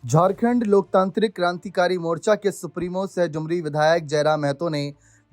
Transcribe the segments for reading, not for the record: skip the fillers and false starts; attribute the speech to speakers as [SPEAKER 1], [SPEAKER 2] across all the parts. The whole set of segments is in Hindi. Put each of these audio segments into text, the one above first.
[SPEAKER 1] झारखंड लोकतांत्रिक क्रांतिकारी मोर्चा के सुप्रीमो सह जुमरी विधायक जयराम महतो ने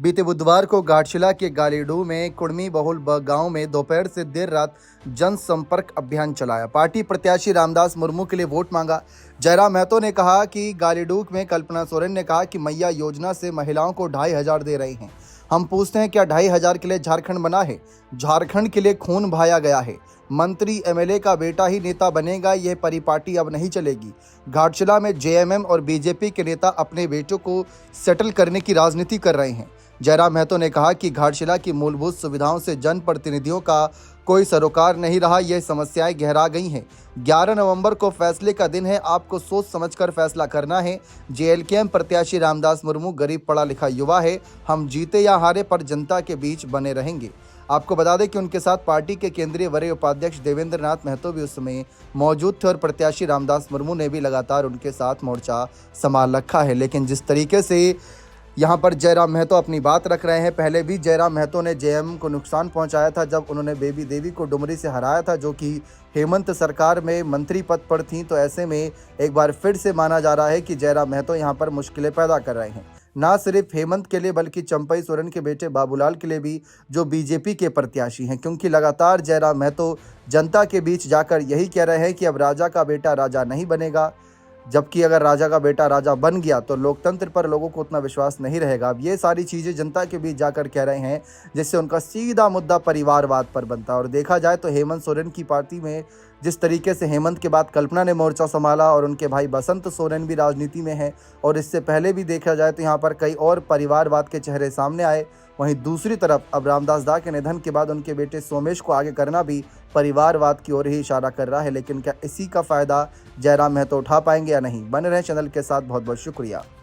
[SPEAKER 1] बीते बुधवार को घाटशिला के गालीडू में कुड़मी बहुल गांव में दोपहर से देर रात जनसंपर्क अभियान चलाया। पार्टी प्रत्याशी रामदास मुर्मू के लिए वोट मांगा। जयराम महतो ने कहा कि गालीडू में कल्पना सोरेन ने कहा कि मैया योजना से महिलाओं को 2500 दे रहे हैं। हम पूछते हैं क्या 2500 के लिए झारखंड बना है? झारखंड के लिए खून बहाया गया है। मंत्री एमएलए का बेटा ही नेता बनेगा, यह परिपाटी अब नहीं चलेगी। घाटशिला में जेएमएम और बीजेपी के नेता अपने बेटों को सेटल करने की राजनीति कर रहे हैं। जयराम महतो ने कहा कि घाटशिला की मूलभूत सुविधाओं से जनप्रतिनिधियों का कोई सरोकार नहीं रहा, यह समस्याएं गहरा गई हैं। 11 नवंबर को फैसले का दिन है, आपको सोच समझकर फैसला करना है। जेएलकेएम प्रत्याशी रामदास मुर्मू गरीब पढ़ा लिखा युवा है, हम जीते या हारे पर जनता के बीच बने रहेंगे। आपको बता दें कि उनके साथ पार्टी के केंद्रीय वरीय उपाध्यक्ष देवेंद्र नाथ महतो भी उस समय मौजूद थे और प्रत्याशी रामदास मुर्मू ने भी लगातार उनके साथ मोर्चा संभाल रखा है। लेकिन जिस तरीके से यहाँ पर जयराम महतो अपनी बात रख रहे हैं, पहले भी जयराम महतो ने जेएम को नुकसान पहुंचाया था जब उन्होंने बेबी देवी को डुमरी से हराया था, जो कि हेमंत सरकार में मंत्री पद पर थी। तो ऐसे में एक बार फिर से माना जा रहा है कि जयराम महतो यहाँ पर मुश्किलें पैदा कर रहे हैं, ना सिर्फ हेमंत के लिए बल्कि चंपई सोरेन के बेटे बाबूलाल के लिए भी, जो बीजेपी के प्रत्याशी हैं। क्योंकि लगातार जयराम महतो जनता के बीच जाकर यही कह रहे हैं कि अब राजा का बेटा राजा नहीं बनेगा, जबकि अगर राजा का बेटा राजा बन गया तो लोकतंत्र पर लोगों को उतना विश्वास नहीं रहेगा। अब ये सारी चीज़ें जनता के बीच जाकर कह रहे हैं, जिससे उनका सीधा मुद्दा परिवारवाद पर बनता है। और देखा जाए तो हेमंत सोरेन की पार्टी में जिस तरीके से हेमंत के बाद कल्पना ने मोर्चा संभाला और उनके भाई बसंत सोरेन भी राजनीति में है, और इससे पहले भी देखा जाए तो यहाँ पर कई और परिवारवाद के चेहरे सामने आए। वहीं दूसरी तरफ अब रामदास दा के निधन के बाद उनके बेटे सोमेश को आगे करना भी परिवारवाद की ओर ही इशारा कर रहा है। लेकिन क्या इसी का फायदा जयराम महतो उठा पाएंगे या नहीं? बने रहें चैनल के साथ। बहुत बहुत शुक्रिया।